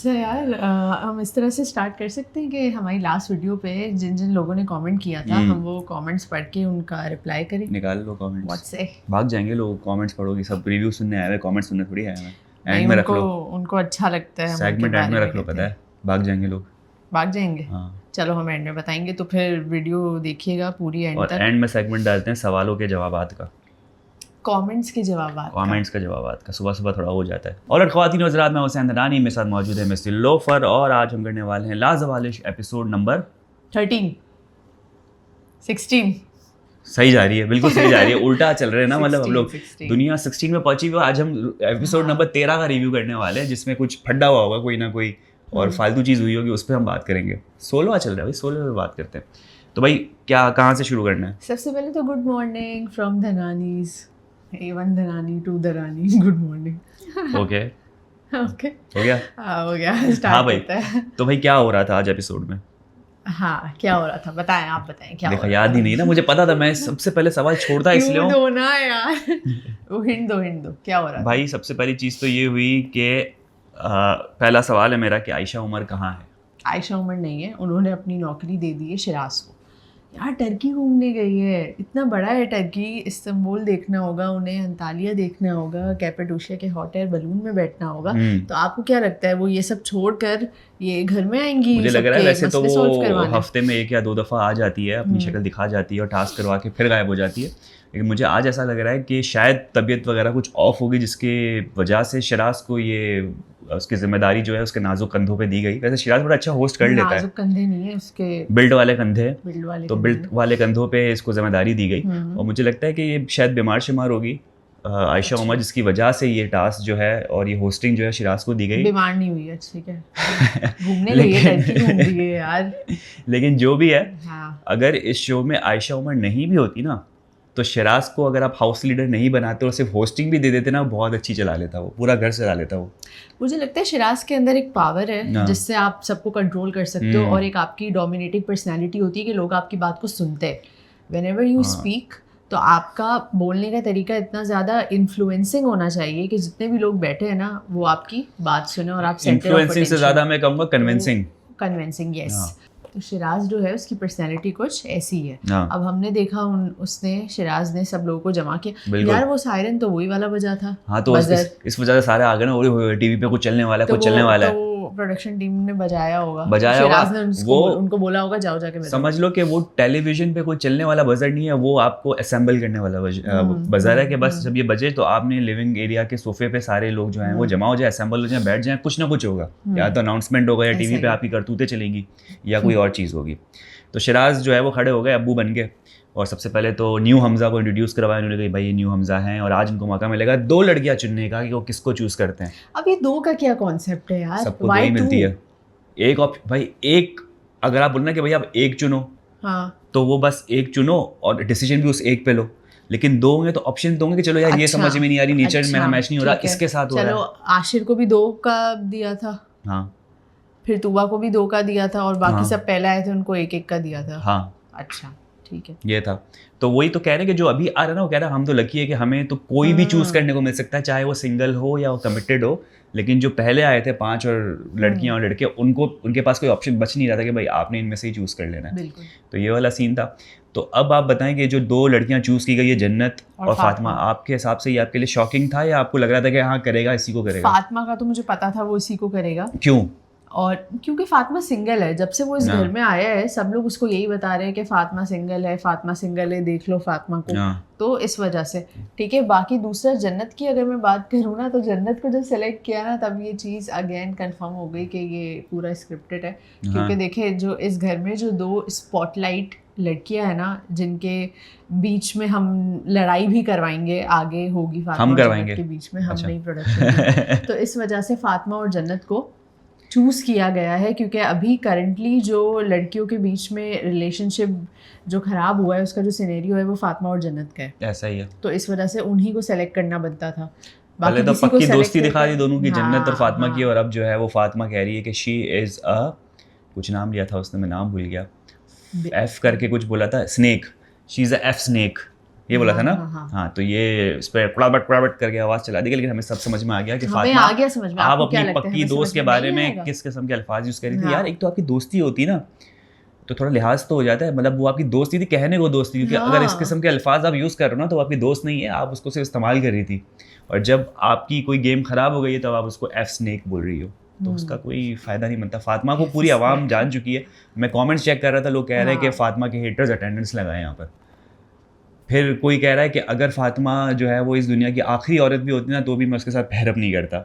अच्छा यार, हम इस तरह से स्टार्ट कर सकते हैं कि हमारी लास्ट वीडियो पे जिन जिन लोगों ने कमेंट किया था हम वो कमेंट्स पढ़ के उनका रिप्लाई करें। निकाल लो कमेंट्स। व्हाट्स से भाग जाएंगे लोग, कमेंट्स पढ़ोगे सब, रिव्यू सुनने आए हुए, कमेंट्स सुनने थोड़ी आए हुए। नहीं, एंड में रख लो, उनको अच्छा लगता है हम उनके सेगमेंट एंड बारे में में रख लो, कहते पता हैं। है भाग जाएंगे लोग। भाग जाएंगे? हाँ, चलो हम एंड में बताएंगे, तो फिर वीडियो देखिएगा पूरी एंड और तक। एंड में सेगमेंट डालते हैं सवालों के जवाबात का, कमेंट्स के जवाब कमेंट्स का जवाबात का, सुबह सुबह थोड़ा हो जाता है। और ख्वातीन और हज़रात, मैं हुसैन दरानी, मेरे साथ मौजूद है मिस्टर लोफर, और आज हम करने वाले हैं लाजवालिश एपिसोड नंबर 13 16। सही जा रही है, बिल्कुल सही जा रही है, उल्टा चल रहे हैं ना, मतलब हम लोग 16। दुनिया 16 में पहुंची हुई। आज हम एपिसोड नंबर 13 का रिव्यू करने वाले हैं, जिसमें कुछ फड्डा हुआ होगा कोई ना कोई और फालतू चीज़ हुई होगी, उस पर हम बात करेंगे। 16वां चल रहा है भाई, 16 पे बात करते हैं। तो भाई क्या, कहाँ से शुरू करना है? सबसे पहले तो good morning from Dhananis, A1 Dhanani, 2 Dhanani, good morning. Okay okay, हो गया। हो गया, स्टार्ट हाँ भाई, करते हैं। तो भाई क्या हो रहा था आज एपिसोड में? हाँ, क्या हो रहा था बताएं, आप बताएं क्या हो देखा, रहा याद था? ही नहीं ना, मुझे पता था मैं सबसे पहले सवाल छोड़ता इसलिए क्यों हूँ। दो ना यार, वो हिंट दो क्या हो रहा था? भाई सबसे पहली चीज़ तो ये हुई कि पहला सवाल है मेरा कि आयशा उमर कहाँ है? आयशा उमर नहीं है, उन्होंने अपनी नौकरी दे दी है शिराज को। यार टर्की घूमने गई है, इतना बड़ा है टर्की, इस्तांबुल देखना होगा उन्हें, अंतालिया देखना होगा, कैपेडोशिया के हॉट एयर बलून में बैठना होगा। तो आपको क्या लगता है वो ये सब छोड़कर ये घर में आएंगी? मुझे लग रहा है वैसे तो वो करवाने हफ्ते में 1 या 2 दफ़ा आ जाती है, अपनी शक्ल दिखा जाती है और टास्क करवा के फिर गायब हो जाती है। लेकिन मुझे आज ऐसा लग रहा है कि शायद तबीयत वगैरह कुछ ऑफ होगी, जिसके वजह से शिराज को ये उसकी जिम्मेदारी जो है उसके नाजुक कंधों पे दी गई। वैसे शिराज बड़ा अच्छा होस्ट कर लेता है, नाजुक कंधे नहीं है उसके, बिल्ड वाले कंधे, तो कंधे। बिल्ड वाले कंधों पे इसको जिम्मेदारी दी गई। और मुझे लगता है कि ये शायद बीमार शिमार होगी आयशा उमर, जिसकी वजह से ये टास्क जो है और ये होस्टिंग जो है शिराज को दी गई। बीमार नहीं हुई है, ठीक है, घूमने गई है, टर्की घूम रही है यार। लेकिन जो भी है, हाँ। अगर इस शो में आयशा उमर नहीं भी होती ना, तो शिराज को अगर आप हाउस लीडर नहीं बनाते और सिर्फ होस्टिंग भी दे देते ना, बहुत अच्छी चला लेता, वो पूरा घर चला लेता वो। मुझे लगता है शिराज के अंदर एक पावर है जिससे आप सबको कंट्रोल कर सकते हो, और एक आपकी डोमिनेटिंग पर्सनैलिटी होती है कि लोग आपकी बात को सुनते हैं। व्हेनेवर यू स्पीक, तो आपका बोलने का तरीका इतना ज़्यादा इन्फ्लुएंसिंग होना चाहिए कि जितने भी लोग बैठे हैं ना वो आपकी बात सुने और आप इन्फ्लुएंसिंग से ज़्यादा मैं कहूँगा कन्विंसिंग। यस। तो शिराज जो है उसकी पर्सनैलिटी कुछ ऐसी है। अब हमने देखा उसने, शिराज ने सब लोगों को जमा किया। यार वो सायरन तो वही वाला बजा था। हाँ, तो इस वजह से सारे आ गए ना, टीवी पे कुछ चलने वाला है, कुछ चलने वाला है। प्रोडक्शन टीम ने बजाया होगा, शिराज ने उनको बोला होगा जाओ जाके बजाओ। समझ लो कि वो टेलीविजन पे कोई चलने वाला बजर नहीं है, वो आपको असेंबल करने वाला बजर है कि बस जब ये बजे तो आपने लिविंग एरिया के सोफे पे सारे लोग जो हैं वो जमा हो जाए, असेंबल हो जाए, बैठ जाए, कुछ ना कुछ होगा, या तो अनाउंसमेंट होगा या टीवी पे आपकी करतूतें चलेंगी या कोई और चीज़ होगी। तो शिराज जो है वो खड़े हो गए, अब्बू बन गए, और सबसे पहले तो न्यू हमजा को इंट्रोड्यूस करवाया। उन्होंने कहा भाई ये न्यू हमजा हैं और आज उनको मौका मिलेगा 2 लड़कियां चुनने का कि वो किसको चूज करते हैं। अब ये 2 का क्या कॉन्सेप्ट है यार? सबको 2 ही मिलती है। एक भाई एक, अगर आप बोलना कि भाई आप एक चुनो, हाँ, तो वो बस एक चुनो और डिसीजन भी उस एक पे लो। लेकिन 2 होंगे तो ऑप्शन दोगे कि चलो यार ये समझ में नहीं आ रही, नेचर में मैच नहीं हो रहा, इसके साथ हो रहा है। चलो आशिर को भी 2 का दिया था, हाँ, फिर तुबा को भी 2 का दिया था, और बाकी सब पहले आए थे उनको 1-1 का दिया था। हाँ, अच्छा ठीक है, ये था। तो वही तो कह रहे हैं कि जो अभी आ रहा है ना, वो कह रहा है हम तो लकी है कि हमें तो कोई भी चूज करने को मिल सकता है, चाहे वो सिंगल हो या वो कमिटेड हो। लेकिन जो पहले आए थे 5 और लड़कियां और लड़के, उनके पास कोई ऑप्शन बच नहीं रहा था कि भाई आपने इनमें से ही चूज कर लेना है। तो ये वाला सीन था। तो अब आप बताएं कि जो 2 लड़कियां चूज की गई है, जन्नत और फातिमा, आपके हिसाब से ये आपके लिए शॉकिंग था या आपको लग रहा था कि हाँ करेगा, इसी को करेगा? फातिमा का तो मुझे पता था वो इसी को करेगा। क्यों? और क्योंकि फातिमा सिंगल है, जब से वो इस घर में आया है सब लोग उसको यही बता रहे हैं कि फातिमा सिंगल है, फातिमा सिंगल है, देख लो फातिमा को। तो इस वजह से ठीक है। बाकी दूसरा जन्नत की अगर मैं बात करूँ ना, तो जन्नत को जब सेलेक्ट किया ना, तब ये चीज़ अगेन कंफर्म हो गई कि ये पूरा स्क्रिप्टेड है। क्योंकि देखे जो इस घर में जो 2 स्पॉटलाइट लड़कियां है ना, जिनके बीच में हम लड़ाई भी करवाएंगे, आगे होगी फातिमा और जन्नत के बीच में, हम नहीं प्रोडक्शन। तो इस वजह से फातिमा और जन्नत को चूज़ किया गया है, क्योंकि अभी करंटली जो लड़कियों के बीच में रिलेशनशिप जो ख़राब हुआ है, उसका जो सिनेरियो है वो फातिमा और जन्नत का है। ऐसा ही है। तो इस वजह से उन्हीं को सेलेक्ट करना बनता था। पहले तो पक्की दोस्ती दिखा दी दोनों की, जन्नत और फातिमा की, और अब जो है वो फातिमा कह रही है कि शी इज़ अ, कुछ नाम लिया था उसने, मैं नाम भूल गया, एफ करके कुछ बोला था, snake, she is a F snake, ये बोला था ना। हाँ। हाँ, तो ये इस पर कुड़ाबट करके आवाज चला दी, लेकिन हमें सब समझ में आ गया कि हमें फातिमा आ गया समझ में। आप आपको क्या अपनी लगता है, पक्की हमें दोस्त समझ के में बारे नहीं में आएगा? किस किस्म के अल्फाज यूज कर रही थी। हाँ। यार एक तो आपकी दोस्ती होती ना, तो थोड़ा लिहाज तो हो जाता है। मतलब वो आपकी दोस्ती थी, कहने को दोस्ती, क्योंकि अगर इस हाँ। किस्म के अल्फाज आप यूज़ कर रहे हो ना तो वो आपकी दोस्त नहीं है, आप उसको सिर्फ इस्तेमाल कर रही थी। और जब आपकी कोई गेम खराब हो गई है तब आप उसको एफ स्नेक बोल रही हो, तो उसका कोई फायदा नहीं बनता। फातिमा को पूरी आवाम जान चुकी है। मैं कमेंट्स चेक कर रहा था, लोग कह रहे हैं कि फातिमा के हेटर्स अटेंडेंस लगाए यहाँ पर। फिर कोई कह रहा है कि अगर फातिमा जो है वो इस दुनिया की आखिरी औरत भी होती ना तो भी मैं उसके साथ पैरअप नहीं करता।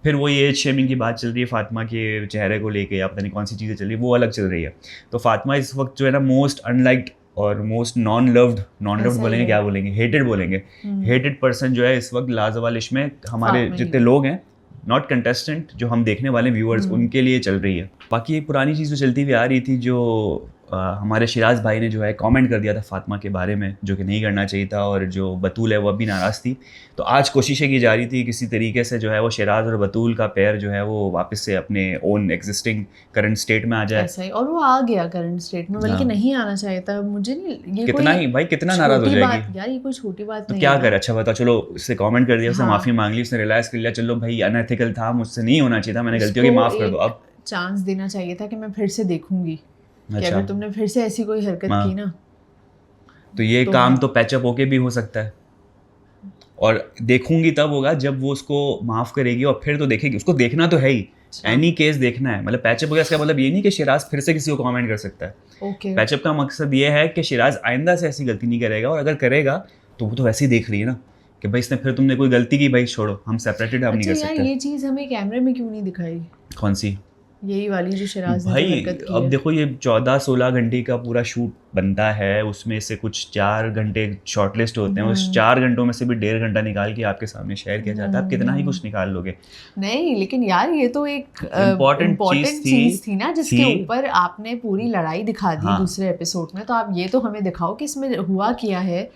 फिर वो ये एज शेमिंग की बात चल रही है फातिमा के चेहरे को लेके, या पता नहीं कौन सी चीज़ें चल रही है, वो अलग चल रही है। तो फातिमा इस वक्त जो है ना मोस्ट अनलाइक्ड और मोस्ट नॉन लव्ड बोलेंगे, क्या बोलेंगे, हेटेड बोलेंगे, हेटेड पर्सन जो है इस वक्त लाजवालिश में हमारे जितने लोग हैं, नॉट कंटेस्टेंट, जो हम देखने वाले व्यूअर्स, उनके लिए चल रही है। बाकी एक पुरानी चीज़ जो चलती हुई आ रही थी, जो हमारे शिराज भाई ने जो है कमेंट कर दिया था फातिमा के बारे में, जो कि नहीं करना चाहिए था, और जो बतूल है वो अब भी नाराज़ थी। तो आज कोशिशें की जा रही थी किसी तरीके से जो है वो शिराज और बतूल का पेयर जो है वो वापस से अपने ओन एग्जिस्टिंग करंट स्टेट में आ जाए। ऐसा ही, और वो आ गया करंट स्टेट में, बल्कि नहीं आना चाहिए था। मुझे नहीं, ये कितना ही भाई, कितना नाराज हो जाएगी यार, ये कोई छोटी बात तो नहीं क्या है। करे। अच्छा बता, चलो उससे कमेंट कर दिया, उससे माफ़ी मांग ली, उसने रियलाइज़ कर लिया, चलो भाई अनएथिकल था, मुझसे नहीं होना चाहिए था, मैंने गलती होगी, माफ़ कर दो। अब चांस देना चाहिए था कि मैं फिर से देखूंगी। अच्छा, अगर तुमने फिर से ऐसी कोई हरकत की ना, तो ये काम तो पैचअप होके भी हो सकता है, और देखूंगी तब होगा जब वो उसको माफ़ करेगी, और फिर तो देखेगी। उसको देखना तो है ही, एनी केस देखना है। मतलब पैचअप हो गया, इसका मतलब ये नहीं कि शिराज फिर से किसी को कमेंट कर सकता है। पैचअप का मकसद ये है कि शिराज आइंदा से ऐसी गलती नहीं करेगा, और अगर करेगा तो वो तो वैसे ही देख रही है ना कि भाई इसने फिर तुमने कोई गलती की, भाई छोड़ो, हम सेपरेटेड, हम नहीं कर सकते। ये चीज़ हमें कैमरे में क्यों नहीं दिखाई? कौन सी? यही वाली जो शिराज ने भाई हरकत की अब है। देखो, ये 14-16 घंटे का पूरा शूट बनता है, उसमें से कुछ 4 घंटे शॉर्टलिस्ट होते हैं, उस 4 घंटों में से भी 1.5 घंटा निकाल के आपके सामने शेयर किया जाता है। आप कितना ही कुछ निकाल लोगे। नहीं, लेकिन यार ये तो एक इम्पोर्टेंट चीज थी ना, जिसके ऊपर आपने पूरी लड़ाई दिखा दी दूसरे एपिसोड में। तो आप ये तो हमें दिखाओ कि इसमें हुआ क्या है,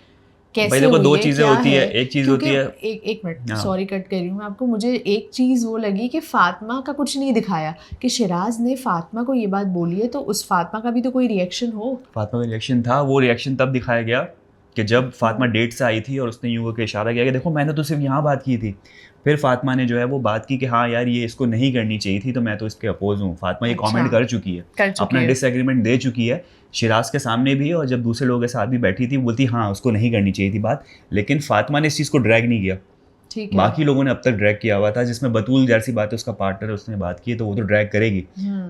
कैसे भाई देखो, हुई दो है, चीजें क्या होती है। एक चीज होती है, एक मिनट, सॉरी कट कर रही हूँ मैं आपको। मुझे एक चीज़ वो लगी कि फातिमा का कुछ नहीं दिखाया, कि शिराज ने फातिमा को ये बात बोली है तो उस फातिमा का भी तो कोई रिएक्शन हो। फातिमा का रिएक्शन था, वो रिएक्शन तब दिखाया गया कि जब फातिमा डेट से आई थी और उसने यूँ करके इशारा किया कि देखो मैंने तो सिर्फ यहाँ बात की थी। फिर फातिमा ने जो है वो बात की कि हाँ यार ये इसको नहीं करनी चाहिए थी, तो मैं तो इसके अपोज हूँ। फातिमा ये कमेंट कर चुकी है, अपना डिसएग्रीमेंट दे चुकी है शिराज के सामने भी, और जब दूसरे लोगों के साथ भी बैठी थी बोलती हाँ उसको नहीं करनी चाहिए थी बात। लेकिन फातिमा ने इस चीज़ को ड्रैग नहीं किया, बाकी लोगों ने अब तक ड्रैग किया हुआ था। जिसमें बतूल जैसी बात है, उसका पार्टनर है, उसने बात की, तो वो तो ड्रैग करेगी।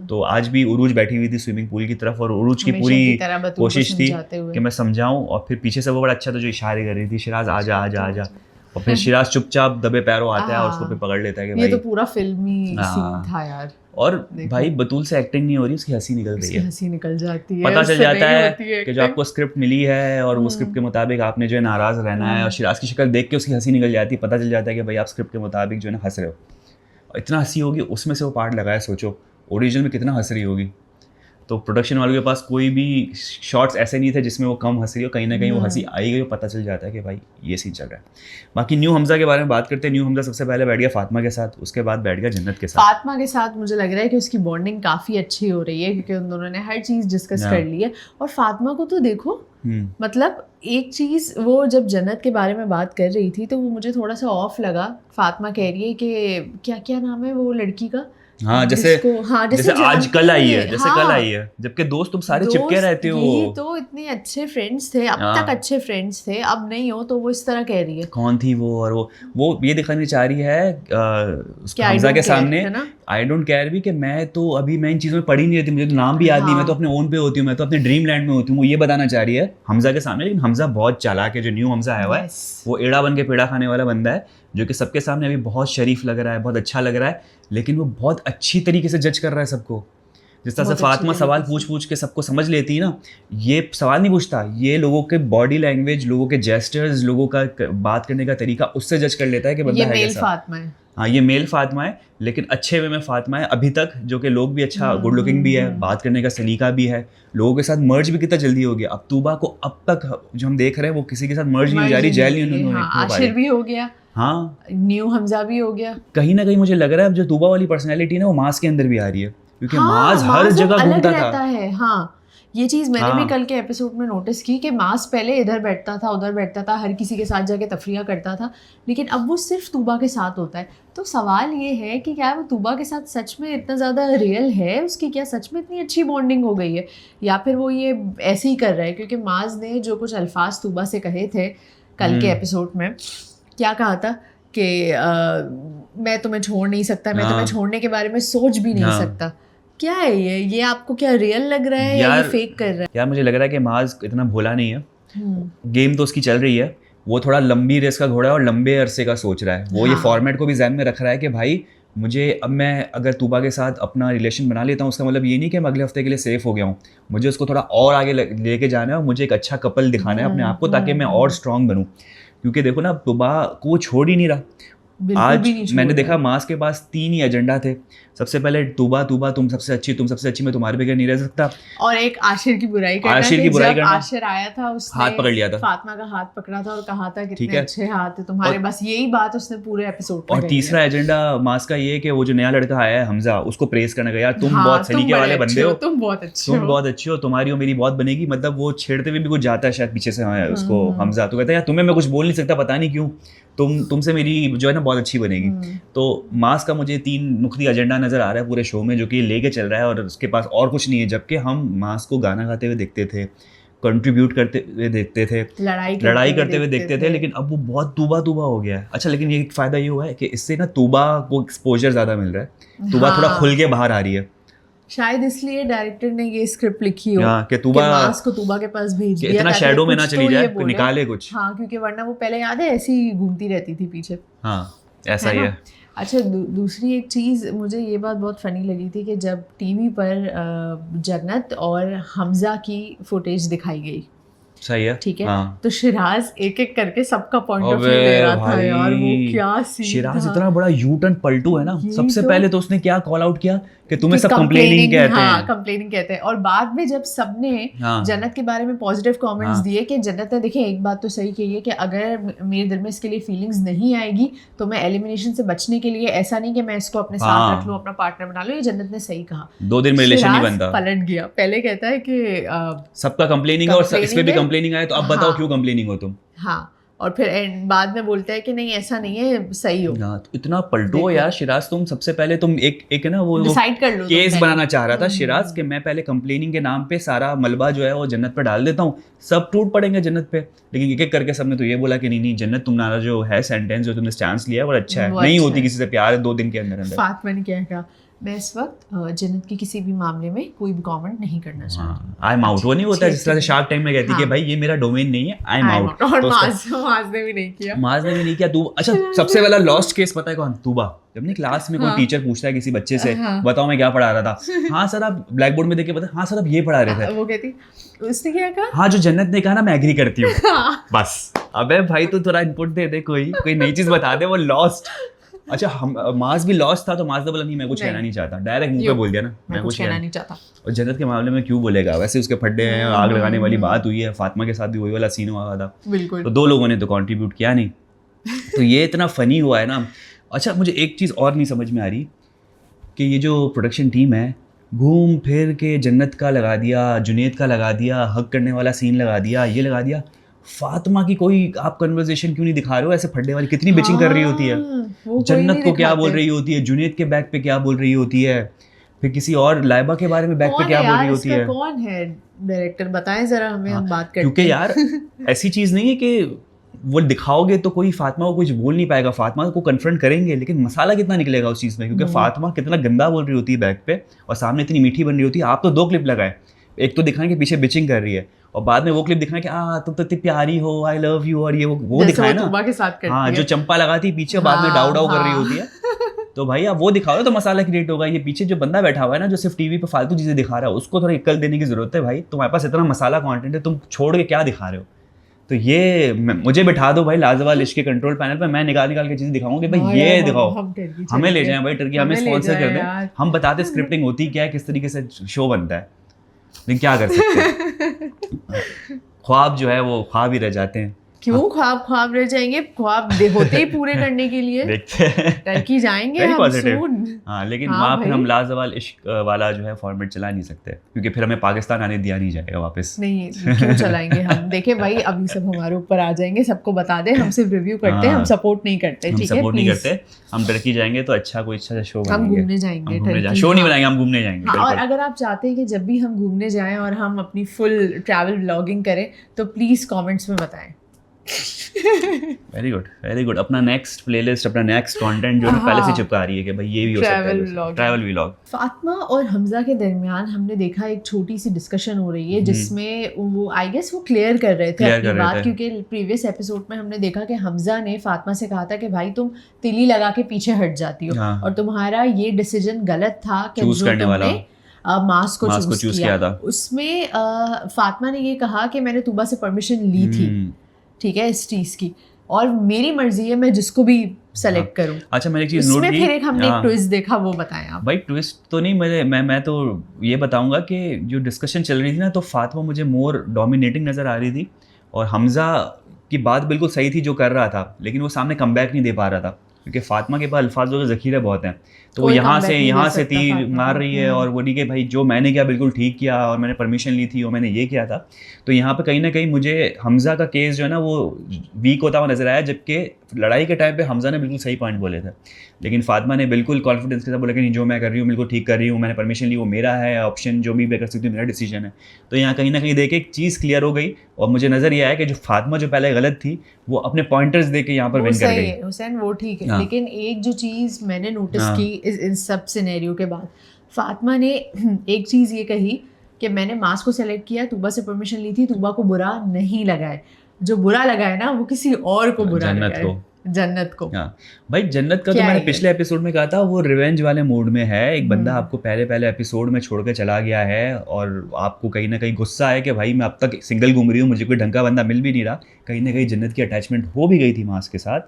तो आज भी उरूज बैठी हुई थी स्विमिंग पूल की तरफ, और उरूज की पूरी कोशिश थी कि मैं समझाऊं, और फिर पीछे से वो बड़ा अच्छा था जो इशारे कर रही थी, शिराज आजा आजा आजा, और फिर शिराज चुपचाप दबे पैरों आता है और उसको फिर पकड़ लेता है कि भाई। ये तो पूरा फिल्मी सीन था यार। और भाई बतूल से एक्टिंग नहीं हो रही, उसकी हंसी निकल रही है, हंसी निकल जाती है, पता चल जाता है कि जो आपको स्क्रिप्ट मिली है और वो स्क्रिप्ट के मुताबिक आपने जो है नाराज रहना है, और शिराज की शक्ल देख के उसकी हंसी निकल जाती है, पता चल जाता है कि भाई आप स्क्रिप्ट के मुताबिक जो है ना हंस रहे हो। और इतना हंसी होगी उसमें से वो पार्ट लगाया, सोचो ओरिजिनल में कितना हंस रही होगी। तो प्रोडक्शन वालों के पास कोई भी शॉट्स ऐसे नहीं थे जिसमें वो कम हंस रही हो, कहीं ना कहीं वो हंसी आई गई, पता चल जाता है कि भाई ये सीन चल रहा है। बाकी न्यू हमजा के बारे में बात करते हैं। न्यू हमजा सबसे पहले बैठ गया फातिमा के साथ, उसके बाद बैठ गया जन्नत के साथ। फातिमा के साथ मुझे लग रहा है कि उसकी बॉन्डिंग काफ़ी अच्छी हो रही है, क्योंकि उन दोनों ने हर चीज़ डिस्कस कर ली है। और फातिमा को तो देखो, मतलब एक चीज़, वो जब जन्नत के बारे में बात कर रही थी तो वो मुझे थोड़ा सा ऑफ लगा। फातिमा कह रही है कि क्या क्या नाम है वो लड़की का, हाँ जैसे आज कल आई है, जैसे कल आई है, जबकि दोस्त तुम सारे चिपके रहते हो। ये तो इतने अच्छे फ्रेंड्स थे, अब तक अच्छे फ्रेंड्स थे, अब नहीं हो, तो वो इस तरह कह रही है। कौन थी वो? और वो ये दिखानी चाह रही है हमजा के सामने, आई डोंट केयर भी, कि मैं तो अभी मैं इन चीज़ों में पढ़ी नहीं रहती, मुझे तो नाम भी याद नहीं, मैं तो अपने ओन पे होती हूँ, मैं तो अपने ड्रीम लैंड में होती हूँ। वो ये बताना चाह रही है हमजा के सामने। लेकिन हमजा बहुत चालाक है, जो न्यू हमजा आया हुआ है वो एड़ा बन के पेड़ा खाने वाला बंदा है, जो कि सबके सामने अभी बहुत शरीफ लग रहा है, बहुत अच्छा लग रहा है, लेकिन वो बहुत अच्छी तरीके से जज कर रहा है सबको। जिस तरह से फातिमा सवाल पूछ के सबको समझ लेती है ना, ये सवाल नहीं पूछता, ये लोगों के बॉडी लैंग्वेज, लोगों के जेस्चर्स, लोगों का बात करने का तरीका, उससे जज कर लेता है कि बंदा है कैसा। फातिमा है, हाँ ये मेल फातिमा है, लेकिन अच्छे वे में फातिमा है अभी तक, जो कि लोग भी अच्छा गुड लुकिंग भी है, बात करने का सलीका भी है, लोगों के साथ मर्ज भी कितना जल्दी हो गया। अब तूबा को अब तक जो हम देख रहे हैं वो किसी के साथ मर्ज नहीं हो जा रही, जेल नहीं हो, आशिर भी हो गया, हाँ न्यू हमजा भी हो गया। कहीं ना कहीं मुझे लग रहा है अब जो तूबा वाली पर्सनैलिटी है ना वो मास के अंदर भी आ रही है, क्योंकि मास हर जगह घूमता था। हाँ, ये चीज़ मैंने हाँ। भी कल के एपिसोड में नोटिस की कि मास पहले इधर बैठता था, उधर बैठता था, हर किसी के साथ जाके तफरिया करता था, लेकिन अब वो सिर्फ तूबा के साथ होता है। तो सवाल ये है कि क्या वो तूबा के साथ सच में इतना ज़्यादा रियल है उसकी, क्या सच में इतनी अच्छी बॉन्डिंग हो गई है, या फिर वो ये ऐसे ही कर रहा है? क्योंकि माज ने जो कुछ अल्फाज तूबा से कहे थे कल के एपिसोड में, क्या कहा था कि मैं तुम्हें छोड़ नहीं सकता, मैं तुम्हें छोड़ने के बारे में सोच भी नहीं सकता। क्या है ये आपको क्या रियल लग रहा है या ये फेक कर रहा है? यार मुझे लग रहा है कि माज इतना भोला नहीं है, गेम तो उसकी चल रही है, वो थोड़ा लंबी रेस का घोड़ा है और लंबे अरसे का सोच रहा है। वो ये फॉर्मेट को भी ज़हन में रख रहा है कि भाई मुझे अब मैं अगर तूबा के साथ अपना रिलेशन बना लेता हूँ, उसका मतलब ये नहीं कि मैं अगले हफ्ते के लिए सेफ हो गया हूँ, मुझे उसको थोड़ा और आगे लेके जाना है और मुझे एक अच्छा कपल दिखाना है अपने आप को, ताकि मैं और स्ट्रांग बनूँ। क्योंकि देखो ना, तूबा को वो छोड़ ही नहीं रहा। आज मैंने देखा मास के पास 3 ही एजेंडा थे। सबसे पहले तूबा तुम सबसे अच्छी, मैं तुम्हारे बगैर नहीं रह सकता, और एक आशिर की बुराई करना। आशिर आया था, उसने हाथ पकड़ लिया था, फातिमा का हाथ पकड़ा था और कहा था कितने अच्छे हाथ है तुम्हारे, बस यही बात उसने पूरे एपिसोड में। और तीसरा एजेंडा मास का ये कि वो जो नया लड़का आया है हमजा, उसको प्रेस करना, यार तुम बहुत सलीके वाले बंदे हो, तुम बहुत अच्छे हो, तुम्हारी और मेरी बहुत बनेगी। मतलब वो छेड़ते हुए भी कुछ जाता है शायद पीछे से उसको हमजा, तो कहता है यार तुम्हें मैं कुछ बोल नहीं सकता, पता नहीं क्यों, तुमसे मेरी जो है ना बहुत अच्छी बनेगी। तो मास का मुझे 3 नुक्ती एजेंडा नजर आ रहा है पूरे शो में, जो कि लेके चल रहा है और उसके पास और कुछ नहीं है। जबकि हम मास को गाना गाते हुए देखते थे, कंट्रीब्यूट करते हुए देखते थे, लड़ाई करते हुए देखते थे, लेकिन अब वो बहुत तूबा हो गया है। अच्छा, लेकिन ये फायदा ये हुआ है कि इससे ना तूबा को एक्सपोजर ज्यादा मिल रहा है, तूबा थोड़ा खुल के बाहर आ रही है। शायद इसलिए डायरेक्टर ने ये स्क्रिप्ट लिखी हो कि मास को तूबा के पास भेज दिया, इतना शैडो में ना चली जाए, निकाले कुछ। हाँ, क्योंकि वरना वो पहले याद है ऐसी ही घूमती रहती थी पीछे। हाँ, ऐसा ही है। अच्छा, दूसरी एक चीज़ मुझे ये बात बहुत फ़नी लगी थी कि जब टीवी पर जन्नत और हमजा की फुटेज दिखाई गई, सही है, ठीक है, हाँ। तो शिराज एक एक करके सबका पॉइंट ऑफ व्यू दे रहा था यार, वो क्या सीन शिराज इतना बड़ा यू टर्न पलटू है ना। सबसे पहले तो उसने क्या कॉल आउट किया कि तुम्हें सब कंप्लेनिंग कहते हैं। हाँ, कंप्लेनिंग कहते हैं। और बाद में जब सबने जन्नत के बारे में पॉजिटिव कमेंट्स दिए कि जन्नत ने, देखिए एक बात तो सही कही है कि अगर मेरे दिल में इसके लिए फीलिंग्स नहीं आएगी तो मैं एलिमिनेशन से बचने के लिए, ऐसा नहीं कि मैं इसको अपने साथ रख लूं, अपना पार्टनर बना लूं। ये जन्नत ने सही कहा। 2 दिन में रिलेशन नहीं बनता, पलट गया। पहले कहता है कि सबका कंप्लेनिंग है और इस पे भी कंप्लेनिंग आए तो अब बताओ क्यों कंप्लेनिंग हो तुम। हाँ, और फिर बाद में बोलता है कि नहीं ऐसा नहीं है, सही हो। तो इतना पलटो हो यार शिराज तुम। सबसे पहले तुम एक है ना वो डिसाइड कर लो, केस बनाना चाह रहा था शिराज कि मैं पहले कंप्लेनिंग के नाम पे सारा मलबा जो है वो जन्नत पे डाल देता हूँ, सब टूट पड़ेंगे जन्नत पे। लेकिन एक एक करके सबने तो ये बोला कि नहीं जन्नत, तुम्हारा जो है सेंटेंस जो तुमने स्टैंस लिया वो अच्छा है, नहीं होती किसी से प्यार 2 दिन के अंदर। फातिमा ने क्या कहा, मैं इस वक्त जन्नत की किसी भी मामले में कोई भी कमेंट नहीं करना चाहती। I am out. वो नहीं होता जिस तरह से शार्क टाइम में कहती है कि भाई ये मेरा डोमेन नहीं है, आई एम आउट। और माज ने भी नहीं किया। तू अच्छा, सबसे वाला लॉस्ट केस पता है कौन? तूबा। जब नहीं क्लास में कोई टीचर पूछता है किसी बच्चे से, बताओ मैं क्या पढ़ा रहा था, हाँ सर आप ब्लैक बोर्ड में देख के बता, हाँ सर आप ये पढ़ा रहे थे, वो कहती उसने क्या कहा, हाँ जो जन्नत ने कहा ना मैं एग्री करती हूँ। बस अबे भाई तू थोड़ा इनपुट दे, कोई नई चीज बता दे। वो लॉस्ट। अच्छा, हम मास भी लॉस्ट था तो मास ने बोला नहीं मैं कुछ कहना नहीं चाहता, डायरेक्ट मुंह पे बोल दिया ना मैं कुछ कहना नहीं चाहता। और जन्नत के मामले में क्यों बोलेगा, वैसे उसके फड्डे हैं, आग लगाने वाली बात हुई है, फातिमा के साथ भी वही वाला सीन हुआ था, तो 2 लोगों ने तो कंट्रीब्यूट किया नहीं, तो ये इतना फनी हुआ है ना। अच्छा, मुझे एक चीज़ और नहीं समझ में आ रही कि ये जो प्रोडक्शन टीम है घूम फिर के जन्नत का लगा दिया, जुनैद का लगा दिया, हक करने वाला सीन लगा दिया, ये लगा दिया, फातिमा की कोई आप कन्वर्सेशन क्यों नहीं दिखा रहे हो ऐसे फड्डे वाली? कितनी बिचिंग कर रही होती है, जन्नत को क्या बोल रही होती है, जुनैद के बैक पे क्या बोल रही होती है, फिर किसी और लाइबा के बारे में बैक पे क्या बोल रही होती है। कौन है डायरेक्टर, बताएं जरा हमें, हम बात करते हैं। क्योंकि यार ऐसी चीज़ नहीं है कि वो दिखाओगे तो कोई फातिमा को कुछ बोल नहीं पाएगा, फातिमा को कन्फ्रंट करेंगे, लेकिन मसाला कितना निकलेगा उस चीज़ में, क्योंकि फातिमा कितना गंदा बोल रही होती है बैक पे और सामने इतनी मीठी बन रही होती है। आप तो 2 क्लिप लगाए, एक तो दिखाएं कि पीछे बिचिंग कर रही है और बाद में वो क्लिप दिखाएं कि तुम तो इतनी प्यारी हो, आई लव यू, और ये वो दिखाए ना, हाँ जो चंपा लगाती पीछे बाद में डाउ कर रही होती है, तो भाई आप वो दिखाओ तो मसाला क्रिएट होगा। ये पीछे जो बंदा बैठा हुआ है ना जो सिर्फ टीवी पे फालतू चीजें दिखा रहा है, उसको थोड़ा इक्कल देने की जरूरत है। भाई तुम्हारे पास इतना मसाला कंटेंट है, तुम छोड़ के क्या दिखा रहे हो? तो ये मुझे बिठा दो भाई लाजवाब इश्क के कंट्रोल पैनल पे, मैं निकाल के चीजें दिखाऊंगा कि भाई ये दिखाओ, हमें ले जाएं भाई टर्की, हमें स्पॉन्सर कर दें, हम बताते स्क्रिप्टिंग होती क्या है, किस तरीके से शो बनता है, लेकिन क्या कर सकते हैं, ख्वाब जो है वो ख्वाब ही रह जाते हैं। क्यों ख्वाब ख्वाब रह जाएंगे, ख्वाब होते ही पूरे करने के लिए देखते हैं। टर्की जाएंगे Very हम positive. soon। हाँ, लेकिन हाँ वहाँ फिर भाई। हम लाजवाल इश्क वाला जो है फॉर्मेट चला नहीं सकते, क्योंकि फिर हमें पाकिस्तान आने दिया नहीं जाएगा वापस। नहीं, क्यों चलाएंगे हम। देखे भाई, अभी सब हमारे ऊपर आ जाएंगे, सबको बता दे हम सिर्फ रिव्यू करते हैं, हम सपोर्ट नहीं करते। हम ठीक है, सपोर्ट नहीं प्लीज। करते। हम टर्की जाएंगे तो अच्छा कोई अच्छा शो हम बनाएंगे, घूमने जाएंगे शो नहीं हाँ। बनाएंगे, हम घूमने जाएंगे। हाँ, और बिल्कुल। अगर आप चाहते हैं कि जब भी हम घूमने जाएं और हम अपनी फुल ट्रैवल व्लॉगिंग करें तो प्लीज कमेंट्स में बताएं। Very good, very good. अपना नेक्स्ट प्लेलिस्ट, अपना नेक्स्ट कंटेंट जो है पहले से चिपका रही है कि भाई ये भी हो सकता है, ट्रैवल व्लॉग। फातिमा और हमजा के दरमियान हमने देखा एक छोटी सी डिस्कशन हो रही है जिसमें वो आई गेस वो क्लियर कर रहे थे अपनी बात, क्योंकि प्रीवियस एपिसोड में हमने देखा कि हमजा ने फातिमा से कहा था कि भाई तुम तिली लगा के पीछे हट जाती हो और तुम्हारा ये डिसीजन गलत था कि जो तुमने मास्क को चूज किया था। उसमें फातिमा ने ये कहा कि मैंने तुबा से परमिशन ली थी, ठीक है, इस चीज की, और मेरी मर्जी है मैं जिसको भी सेलेक्ट करूं। अच्छा, मैंने एक चीज नोट की, फिर एक हमने एक ट्विस्ट देखा, वो बताएं आप। भाई ट्विस्ट तो नहीं, मैं तो ये बताऊंगा कि जो डिस्कशन चल रही थी ना, तो फातिमा मुझे मोर डोमिनेटिंग नजर आ रही थी और हमजा की बात बिल्कुल सही थी जो कर रहा था, लेकिन वो सामने कमबैक नहीं दे पा रहा था, क्योंकि फातिमा के पास अल्फाजों के ज़ख़ीरे बहुत हैं। तो वो यहाँ से तीर मार रही है और वो नहीं कि भाई जो मैंने किया बिल्कुल ठीक किया और मैंने परमिशन ली थी और मैंने ये किया था। तो यहाँ पे कहीं ना कहीं मुझे हमजा का केस जो है ना वो वीक होता हुआ नजर आया, जबकि लड़ाई के टाइम पे हमजा ने बिल्कुल सही पॉइंट बोले थे, लेकिन फातिमा ने बिल्कुल कॉन्फिडेंस के साथ बोला कि नहीं, जो मैं कर रही हूँ बिल्कुल ठीक कर रही हूँ, मैंने परमिशन ली, वो मेरा है ऑप्शन, जो भी मैं कर सकती हूँ मेरा डिसीजन है। तो यहाँ कहीं ना कहीं देख एक चीज़ क्लियर हो गई और मुझे नज़र ये आया कि जो फातिमा जो पहले गलत थी वो अपने पॉइंटर्स दे के यहाँ पर विन कर गई। हुसैन वो ठीक है, लेकिन एक जो चीज़ मैंने नोटिस की इन सब सिनेरियो के बाद, फातिमा ने एक चीज़ ये कही कि मैंने मास्क को सेलेक्ट किया, तूबा से परमिशन ली थी, तूबा को बुरा नहीं लगा है, जो बुरा लगा है ना वो किसी और को बुरा लगा है, जन्नत को। हाँ भाई, जन्नत का तो मैंने पिछले एपिसोड में कहा था, वो रिवेंज वाले मूड में है। एक बंदा आपको पहले एपिसोड में छोड़ के चला गया है और आपको कहीं ना कहीं गुस्सा है कि भाई मैं अब तक सिंगल घूम रही हूँ, मुझे कोई ढंग का बंदा मिल भी नहीं रहा। कहीं ना कहीं जन्नत की अटैचमेंट हो भी गई थी मास्क के साथ,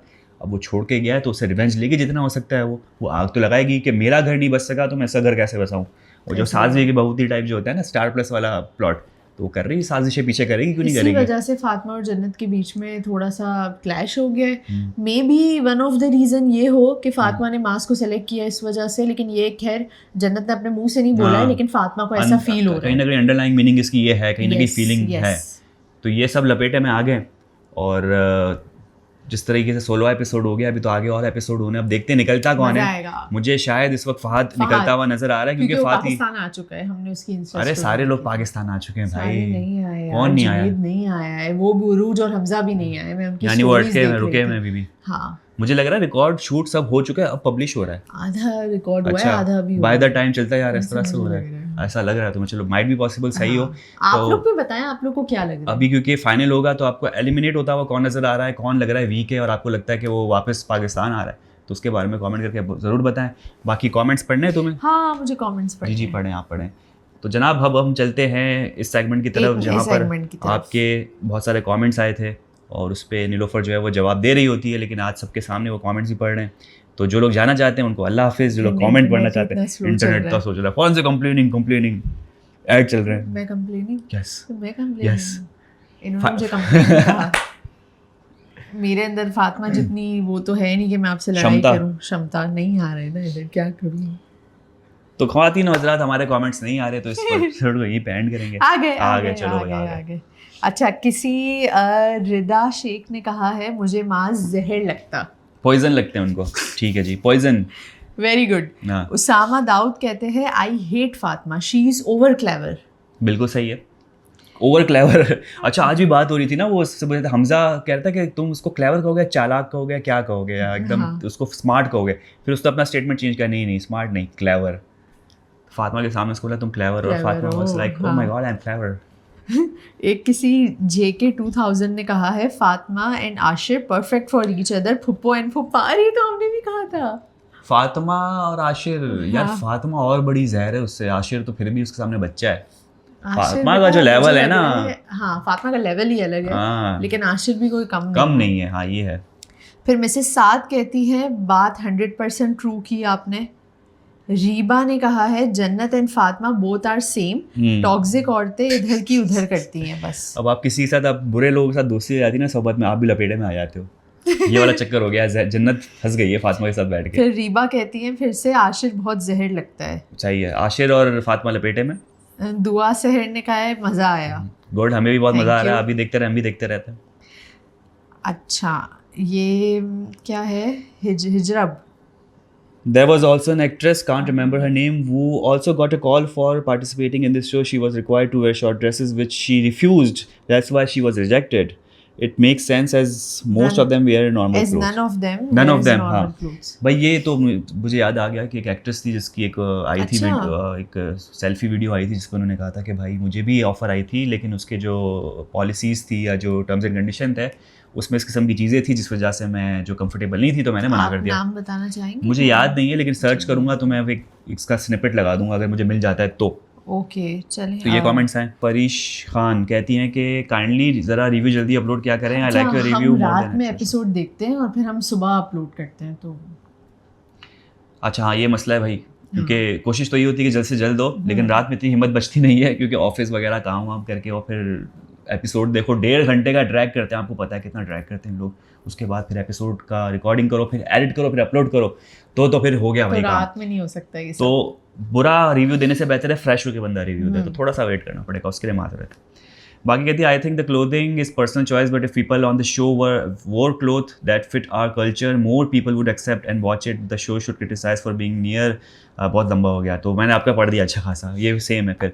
अब वो छोड़ के गया है तो उससे रिवेंज लेगी जितना हो सकता है। वो आग तो लगाएगी कि मेरा घर नहीं बच सका तो मैं ऐसा घर कैसे बसाऊँ। वो जो साजिश की बहुती टाइप जो होता है ना, स्टार प्लस वाला प्लॉट, तो वो कर रही है, साजिशें पीछे करेगी, क्यों नहीं करेगी। इसी वजह से फातिमा और जन्नत के बीच में थोड़ा सा क्लैश हो गया है। May be one of the reason ये हो कि फातिमा ने मास्क को सेलेक्ट किया इस वजह से, लेकिन ये खैर जन्नत ने अपने मुंह से नहीं बोला है, लेकिन फातिमा को ऐसा फील हो रहा है। कहीं ना कहीं अंडरलाइंग मीनिंग इसकी ये है, कहीं ना कहीं फीलिंग है। तो ये सब लपेटे में आ गए और जिस तरीके से 16वां एपिसोड हो गया, अभी तो आगे और एपिसोड होने, अब देखते हैं निकलता कौन है। मुझे शायद इस वक्त फहद निकलता हुआ नजर आ रहा है, क्योंकि पाकिस्तान आ चुका है, हमने उसकी अरे सारे लोग पाकिस्तान आ चुके हैं भाई, नहीं आए, कौन नहीं आया, नहीं आया है वो, बुरूज और हमजा भी नहीं आए, मैं उनकी यानी वो अटके रुके हैं अभी भी। हाँ, मुझे लग रहा है रिकॉर्ड शूट सब हो चुका है, अब पब्लिश हो रहा है, आधा रिकॉर्ड हुआ है, आधा भी बाय द टाइम चलता है यार, इस तरह से हो रहा है, ऐसा लग रहा है। तो चलो माइट भी पॉसिबल सही हो। आप लोग भी बताएं, आप लोग को क्या लग रहा है अभी, क्योंकि फाइनल होगा तो आपको एलिमिनेट होता हुआ कौन नजर आ रहा है, कौन लग रहा है वीक है और आपको लगता है कि वो वापस पाकिस्तान आ रहा है, तो उसके बारे में कमेंट करके ज़रूर बताएं। बाकी कमेंट्स पढ़ने हैं तुम्हें? हाँ, मुझे कमेंट्स पढ़ने। जी पढ़ें, आप पढ़ें। तो जनाब अब हम चलते हैं इस सेगमेंट की तरफ, जहाँ पर आपके बहुत सारे कमेंट्स आए थे और उस पर नीलोफर जो है वो जवाब दे रही होती है, लेकिन आज सबके सामने वो कमेंट्स भी पढ़ रहे हैं। तो जो लोग जाना चाहते हैं उनको अल्लाह हाफिज़, जो लोग कमेंट पढ़ना चाहते हैं, इंटरनेट का सोच रहा है कौन से कंप्लेनिंग ऐड चल रहे हैं। मैं कंप्लेनिंग, यस मैं कंप्लेनिंग, इन्होंने मुझे कंप्लेनिंग कहा। मेरे अंदर फातिमा जितनी वो तो है नहीं कि मैं आपसे लड़ाई करूं, क्षमता नहीं आ रही ना इधर, क्या करूं। तो ख्वातीन और हज़रात, हमारे कमेंट्स नहीं आ रहे तो इस एपिसोड को यहीं पे एंड करेंगे। आगे चलो भाई आगे। अच्छा, किसी रिदा शेख ने कहा है मुझे मांस जहर लगता, पॉइजन लगते हैं उनको, ठीक है जी, poison. Very good. Usama Dawood कहते हैं I hate Fatima, she is over clever. बिल्कुल सही है, ओवर क्लेवर। अच्छा, आज भी बात हो रही थी ना, वो हमजा कह रहा था कि तुम उसको क्लेवर कहोगे, चालाक कहोगे, क्या कहोगे, एकदम उसको स्मार्ट कहोगे, फिर उसने अपना स्टेटमेंट चेंज किया, नहीं स्मार्ट नहीं, क्लेवर। फातिमा के सामने उसको बोला तुम क्लेवर, और Fatima was like oh my God I am clever. एक किसी JK 2000 ने कहा है Fatima and Ashir perfect for each other, फुप्पो एंड फुप्पा। अरे तो हमने भी कहा था फातिमा और आशिर, यार फातिमा और बड़ी जहर है उससे, आशिर तो फिर भी उसके सामने बच्चा है। फातिमा का जो लेवल है ना, हाँ फातिमा का लेवल ही अलग है, लेकिन आशिर भी कोई कम नहीं है। हाँ ये है। फिर मिसेस साद कहती है बात 100% ट्रू की आपने, रीबा ने कहा है Jannat and Fatima both are same, toxic औरतें इधर की उधर करती हैं बस। अब आप किसी के साथ, आप बुरे लोगों के साथ दोस्ती हो जाती है ना सोबत में, आप भी लपेटे में आ जाते हो। ये वाला चक्कर हो गया, जन्नत फंस गई है फातिमा के साथ बैठ के। फिर रीबा कहती है फिर से आशिर बहुत जहर लगता है। चाहिए आशिर और फातिमा लपेटे में। दुआ सहर ने कहा है मज़ा आया। गुड, हमें भी बहुत मज़ा आ Thank रहा है, you. अभी देखते रहे, हम भी देखते रहते हैं। अच्छा ये क्या है, हिजरब। There was also an actress, can't remember her name, who also got a call for participating in this show. She was required to wear short dresses, which she refused. That's why she was rejected. It makes sense as most of them wear normal As clothes. none of them None of wears them, normal हाँ clothes. भाई ये तो मुझे याद आ गया कि एक actress थी जिसकी एक आई थी अच्छा। एक सेल्फी वीडियो आई थी जिसमें उन्होंने कहा था कि भाई मुझे भी ऑफर आई थी, लेकिन उसके जो पॉलिसीज़ थी या जो टर्म्स एंड कंडीशन थे उसमें इस किस्म की चीज़ें थी जिस वजह से मैं जो कंफर्टेबल नहीं थी तो मैंने मना आप कर दिया। नाम बताना चाहेंगे? मुझे याद नहीं है, लेकिन सर्च करूंगा तो मैं अब एक इसका स्निपेट लगा दूंगा अगर मुझे मिल जाता है तो। ओके चलिए। तो ये कमेंट्स हैं। परीश खान कहती हैं कि काइंडली ज़रा रिव्यू जल्दी अपलोड क्या करें, आई लाइक योर रिव्यू हम मोर रात देन में एपिसोड देखते हैं और फिर हम सुबह अपलोड करते हैं तो। अच्छा हाँ, ये मसला है भाई, क्योंकि कोशिश तो ये होती है कि जल्द से जल्द हो, लेकिन रात में इतनी हिम्मत बचती नहीं है क्योंकि ऑफिस वगैरह काम वाम करके और फिर एपिसोड देखो 1.5 घंटे का ड्रैग करते हैं, आपको पता है कितना ड्रैग करते हैं लोग। उसके बाद फिर एपिसोड का रिकॉर्डिंग करो, फिर एडिट करो, फिर अपलोड करो, तो फिर हो गया भाई तो काम। रात में नहीं हो सकता ये सब। तो बुरा रिव्यू देने से बेहतर है फ्रेश होकर बंदा रिव्यू दे, तो थोड़ा सा वेट करना पड़ेगा, उसके लिए मात्र है। बाकी कहती है I think the clothing is personal choice but if people on the show wore cloth that fit our culture more people would accept and watch it. The show should criticise for being near. बहुत लंबा हो गया तो मैंने आपका पढ़ दिया अच्छा खासा, ये सेम है।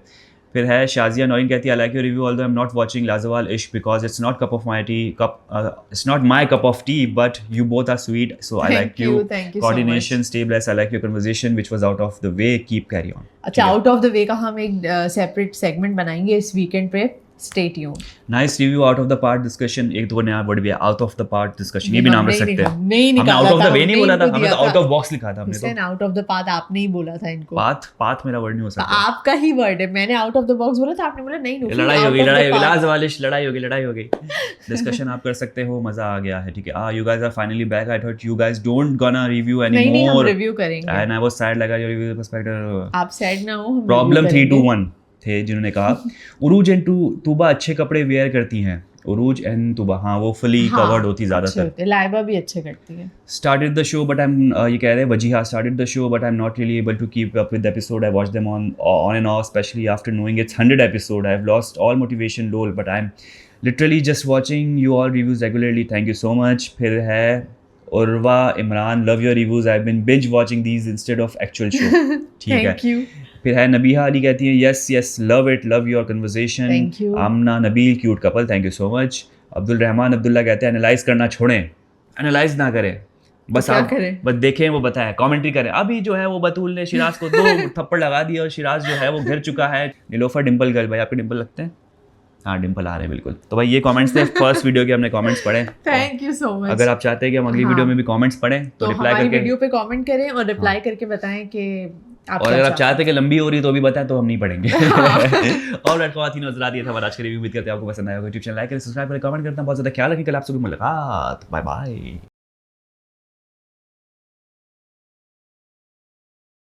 फिर है शाजिया नौरीन कहती है I like your review although I am not watching Lazawal Ishq because it's not cup of my tea it's not my cup of tea but you both are sweet so I like you coordination stay blessed I like your conversation which was out of the way keep carry on. अच्छा out of the way का हम एक separate segment बनाएंगे इस weekend पे, stay tuned. Nice review out of the part discussion, एक तो नया वर्ड भी है out of the part discussion, ये भी नाम रख सकते हैं। हमने आउट ऑफ द वे नहीं बोला था, हमने तो आउट ऑफ बॉक्स लिखा था। हमने तो आउट ऑफ द पाथ आपने ही बोला था इनको। पाथ मेरा वर्ड नहीं हो सकता, आपका ही वर्ड है। मैंने आउट ऑफ द बॉक्स बोला था, आपने बोला नहीं। लड़ाई होगी लड़ाई होगी डिस्कशन आप कर सकते हो, मजा आ गया है, ठीक है। You guys are finally back, I thought you guys don't gonna review anymore. नहीं हम रिव्यू करेंगे and I was sad like your review perspective. आप सैड ना हो, हम प्रॉब्लम 321 थे जिन्होंने कहा उरूज एंड तूबा अच्छे कपड़े वेयर करती हैं। उरूज एंड तूबा, हाँ वो फुली कवर्ड होती ज़्यादातर। लाइबा भी अच्छे करती है। Started the show but I'm ये कह रहे हैं Wajiha started the show but I'm not really able to keep up with the episode. I watched them on and off, especially after knowing it's 100 episode. I've lost all motivation lol but I'm literally just watching you all reviews regularly. Thank you so much. फिर है Urwa Imran, love your reviews. I've been binge watching these instead of actual show. ठीक है। Thank you. फिर है नबीहा अली कहती है yes love it, love your conversation. Thank you. Aamna Nabeel cute couple, thank you so much. Abdul Rahman Abdullah कहते हैं एनालाइज करना छोड़ें, एनालाइज ना करें, बस आप बस देखें वो बताएं, कमेंट्री करें। अभी जो है वो बतूल ने शिराज को 2 थप्पड़ लगा दिया और शिराज जो है वो गिर चुका है। नीलोफर डिम्पल गर्ल, भाई आपके डिम्पल लगते हैं? हाँ डिम्पल आ रहे हैं बिल्कुल। तो भाई ये कमेंट्स थे फर्स्ट वीडियो के, हमने कमेंट्स पढ़े। Thank you so much. अगर आप चाहते हैं कि हम अगली वीडियो में भी कमेंट्स पढ़ें तो रिप्लाई करके वीडियो पे कमेंट करें और रिप्लाई करके बताएं कि और अगर आप चाहते हैं कि लंबी हो रही तो भी बताएं तो हम नहीं पढ़ेंगे। और खवातीन नजर दिया था हमारा आज का रिव्यू। उम्मीद करते हैं आपको पसंद आया होगा। यूट्यूब चैनल लाइक करें, सब्सक्राइब करें, कमेंट करना बहुत ज़्यादा ख्याल रखें। कल आपसे भी मुलाकात, बाय बाय।